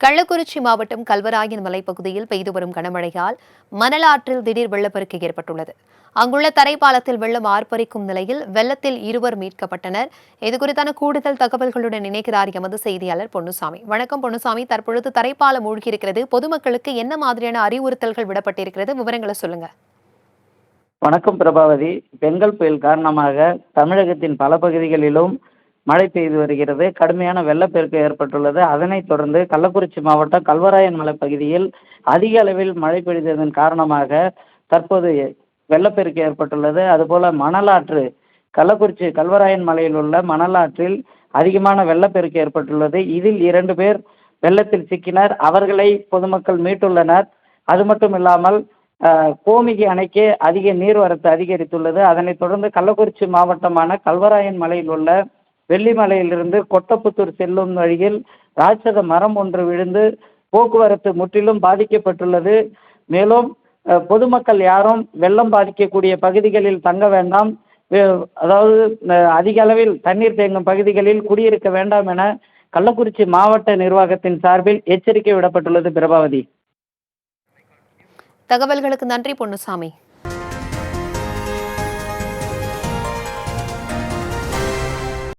கள்ளக்குறிச்சி மாவட்டம் கல்வராயன் மலைப்பகுதியில் பெய்து வரும் கனமழையால் மணலாற்றில் திடீர் வெள்ளப்பெருக்கு ஏற்பட்டுள்ளது. அங்குள்ள தரைப்பாலத்தில் வெள்ளம் ஆர்ப்பரிக்கும் நிலையில் வெள்ளத்தில் இருவர் மீட்கப்பட்டனர். இதுகுறித்தான கூடுதல் தகவல்களுடன் இணைக்கிறார் எமது செய்தியாளர் பொன்னுசாமி. வணக்கம் பொன்னுசாமி. தற்பொழுது தரைப்பாலம் மூழ்கியிருக்கிறது. பொதுமக்களுக்கு என்ன மாதிரியான அறிவுறுத்தல்கள் விடப்பட்டிருக்கிறது? விவரங்களை சொல்லுங்க. வணக்கம் பிரபாவதி. பெங்கல் புயல் காரணமாக தமிழகத்தின் பல பகுதிகளிலும் மழை பெய்து வருகிறது. கடுமையான வெள்ளப்பெருக்கு ஏற்பட்டுள்ளது. அதனைத் தொடர்ந்து கள்ளக்குறிச்சி மாவட்டம் கல்வராயன் மலைப்பகுதியில் அதிக அளவில் மழை பெய்ததன் காரணமாக தற்போது வெள்ளப்பெருக்கு ஏற்பட்டுள்ளது. அதுபோல மணலாற்று கள்ளக்குறிச்சி கல்வராயன் மலையில் உள்ள மணலாற்றில் அதிகமான வெள்ளப்பெருக்கு ஏற்பட்டுள்ளது. இதில் 2 பேர் வெள்ளத்தில் சிக்கினர். அவர்களை பொதுமக்கள் மீட்டுள்ளனர். அது மட்டும் இல்லாமல் கோமிகி அணைக்கு அதிக நீர்வரத்து அதிகரித்துள்ளது. அதனைத் தொடர்ந்து கள்ளக்குறிச்சி மாவட்டமான கல்வராயன் மலையில் உள்ள வெள்ளிமலையிலிருந்து கொட்டப்புத்தூர் செல்லும் வழியில் ராட்சத மரம் ஒன்று விழுந்து போக்குவரத்து முற்றிலும் பாதிக்கப்பட்டுள்ளது. மேலும் பொதுமக்கள் யாரும் வெள்ளம் பாதிக்கக்கூடிய பகுதிகளில் தங்க வேண்டாம், அதாவது அதிக அளவில் தண்ணீர் தேங்கும் பகுதிகளில் குடியிருக்க வேண்டாம் என கள்ளக்குறிச்சி மாவட்ட நிர்வாகத்தின் சார்பில் எச்சரிக்கை விடப்பட்டுள்ளது. பிரபாவதி, தகவல்களுக்கு நன்றி பொன்னுசாமி.